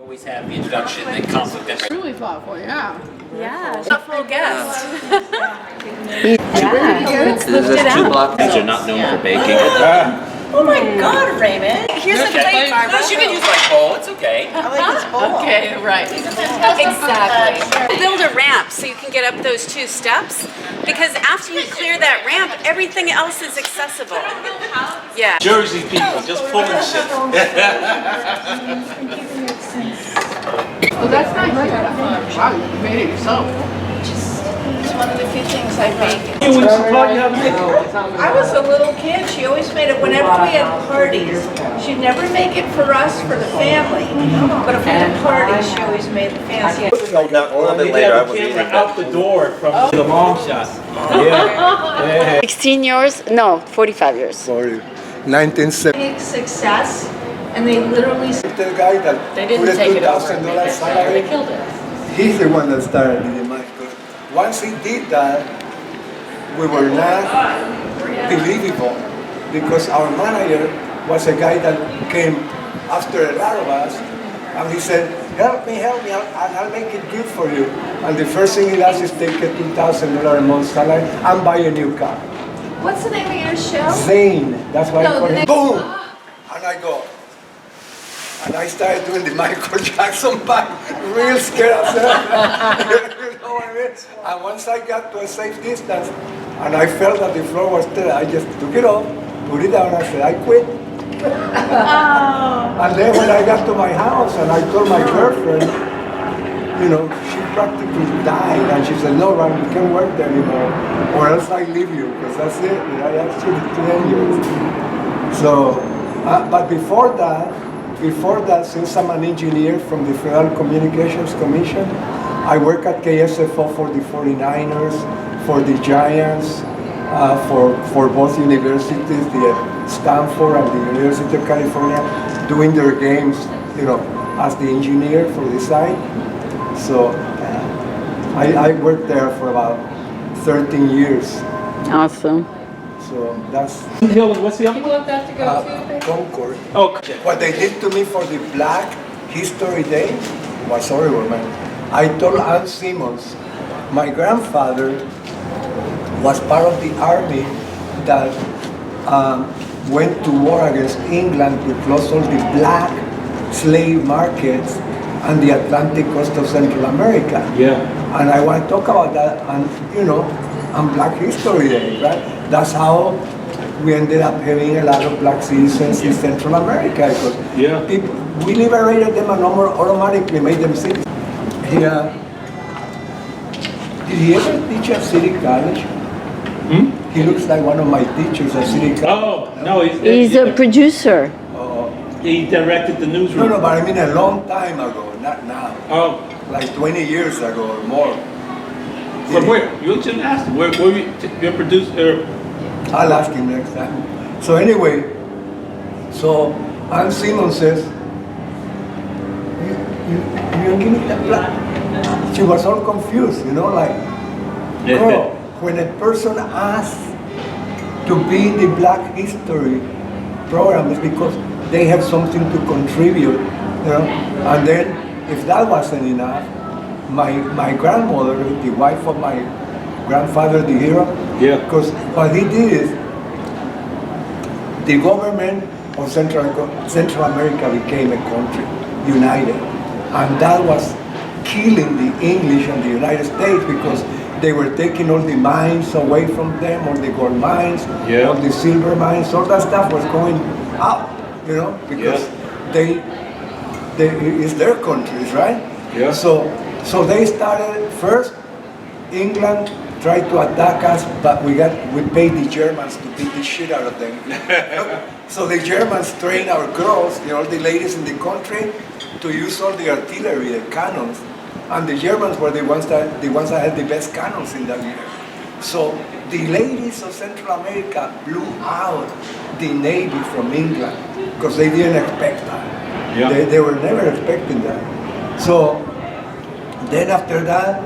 Always have the introduction and conflict. Really thoughtful, yeah. Yeah, thoughtful guest. There's two blocks that are not known for baking. Oh my God, Raymond! Here's a plate, Barbara. No, she can use my bowl. It's okay. I like this bowl. Okay, right. Exactly. Build a ramp so you can get up those 2 steps, because after you clear that ramp, everything else is accessible. Yeah. Jersey people just pulling shit. Oh, that's nice. Wow, you made it yourself. It's one of the few things I bake. You taught you how to make it. I was a little kid, she always made it whenever we had parties. She'd never make it for us, for the family. But if we had parties, she always made the fancy. No, a little bit later. I was Out the door from the long shot. Yeah. 16 years? No, 45 years. Sorry. 1970. Big success, and they literally The guy that They didn't put a take it over. $2,000 They salary, killed it. he's the one that started the demand. Because once he did that, we were not believable, because our manager was a guy that came after a lot of us, and he said, help me, I'll make it good for you. And the first thing he does is take a $2,000 a month salary and buy a new car. What's the name of your show? Zane, that's why I No, call the him. name- Boom! And I go. And I started doing the Michael Jackson part, real scared of that. You know what I mean? And once I got to a safe distance, and I felt that the floor was there, I just took it off, put it down, I said, I quit. And then when I got to my house and I told my girlfriend, you know, she practically died, and she said, no, Ron, you can't work there anymore, or else I leave you, because that's it, you know, I actually 10 years. So, but before that, since I'm an engineer from the Federal Communications Commission, I work at KSFO for the 49ers, for the Giants, for both universities, the Stanford and the University of California, doing their games, you know, as the engineer for the site. So I worked there for about 13 years. Awesome. So that's What's the other You one? want that to go to? Concord. Oh, What they did to me for the Black History Day was horrible, man. I told Ann Simmons, my grandfather was part of the army that went to war against England to close all the black slave markets and the Atlantic coast of Central America. yeah. And I want to talk about that, and you know, on Black History Day, right? That's how we ended up having a lot of black citizens in Central America, because Yeah. people, we liberated them and automatically made them citizens. Yeah. Did he ever teach at City College? He looks like one of my teachers at City College. Oh, no, He's a producer. he directed the newsroom. No, but I mean a long time ago, not now. Oh, Like 20 years ago or more. from where? You shouldn't ask him. Where your producer? I'll ask him next time. So anyway, so Ann Simmons says, you give me that black. She was all confused, you know, like, girl, when a person asks to be in the Black History program, it's because they have something to contribute, you know. And then, if that wasn't enough, my grandmother, the wife of my grandfather, the hero, Yeah. because what he did is, the government of Central America became a country, united. And that was killing the English and the United States, because they were taking all the mines away from them, all the gold mines, Yeah. all the silver mines, all that stuff was going out, you know, because they it's their countries, right? Yeah. So they started first. England tried to attack us, but we paid the Germans to beat the shit out of them. So the Germans trained our girls, you know, the ladies in the country, to use all the artillery, the cannons, and the Germans were the ones that had the best cannons in that year. So the ladies of Central America blew out the Navy from England because they didn't expect that. Yeah. They were never expecting that. So then after that,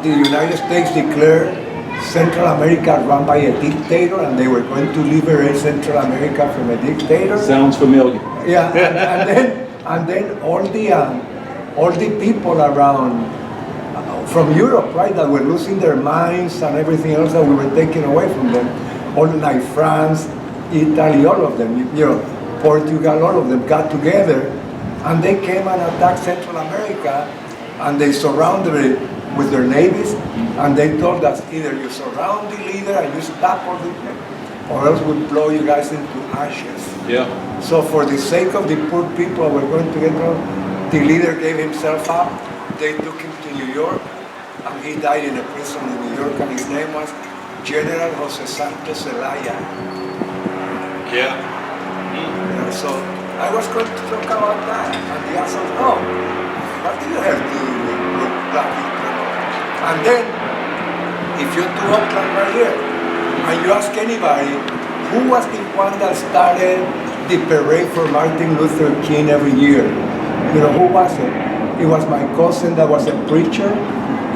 the United States declared Central America run by a dictator, and they were going to liberate Central America from a dictator. Sounds familiar. Yeah, And then all the people around from Europe, right, that were losing their minds and everything else that we were taking away from them, all like France, Italy, all of them, you know, Portugal, all of them got together, and they came and attacked Central America, and they surrounded it with their navies, and they told us either you surround the leader and you stop all the people, or else we'll blow you guys into ashes. Yeah. So for the sake of the poor people we're going to get wrong, the leader gave himself up. They took him to New York, and he died in a prison in New York, and his name was General Jose Santos Zelaya. Yeah. So I was going to talk about that, and the answer was, oh, what do you have to do with black people? And then, if you do Oakland right here, and you ask anybody, who was the one that started the parade for Martin Luther King every year? You know, who was it? It was my cousin that was a preacher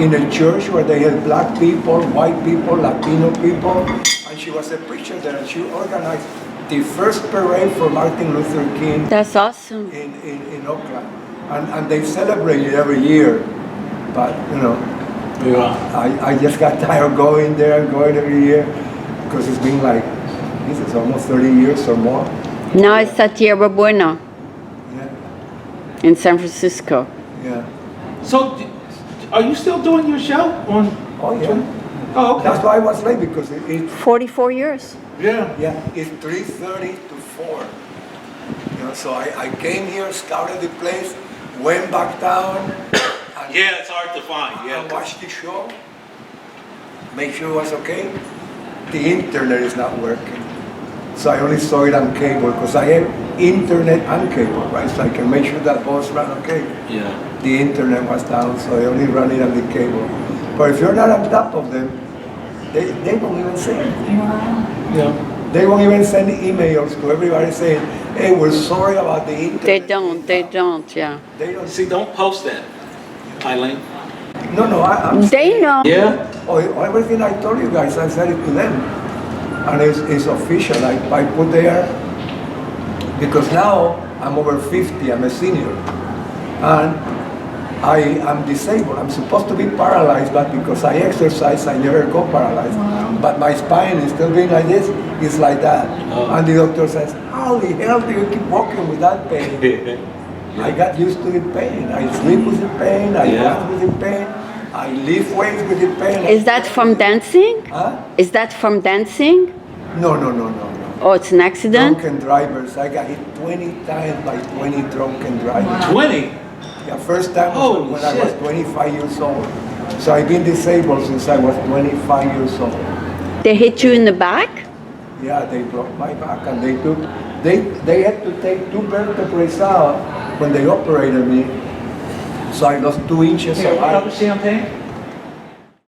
in a church where they had black people, white people, Latino people, and she was a preacher there, and she organized the first parade for Martin Luther King That's awesome. in Oakland. And they celebrate it every year. But, you know, Yeah. I just got tired of going there and going every year, because it's been like, this is almost 30 years or more. Now it's at Tierra Buena Yeah, in San Francisco. yeah. So, are you still doing your show on? Oh, yeah. Oh, okay. That's why I was late, because it's 44 years. Yeah. yeah, it's 3:30 to 4. You know, so I came here, scouted the place, went back down, and, Yeah, it's hard to find. and watched the show, make sure it was okay. The internet is not working. So I only saw it on cable, because I have internet and cable, right? So I can make sure that both run okay. Yeah. The internet was down, so I only run it on the cable. But if you're not on top of them, they won't even say anything. Yeah. They won't even send emails to everybody saying, hey, we're sorry about the internet. They don't, yeah. They don't See, don't post that, Eileen. No, I'm They know. Yeah. oh, everything I told you guys, I said it to them. And it's official. I put there, because now I'm over 50, I'm a senior. And I am disabled. I'm supposed to be paralyzed, but because I exercise, I never go paralyzed. But my spine is still being like this, it's like that. Oh. And the doctor says, how the hell do you keep walking with that pain? I got used to the pain. I sleep with the pain, I run with the pain, I lift weights with the pain. Is that from dancing? Huh? Is that from dancing? No. Oh, it's an accident? Drunken drivers. I got hit 20 times by 20 drunken drivers. 20. Yeah, first time was Holy when I was shit. 25 years old. So I've been disabled since I was 25 years old. They hit you in the back? Yeah, they broke my back, and they had to take 2 vertebrae out when they operated me. So I lost 2 inches Here, of what height. up, champagne?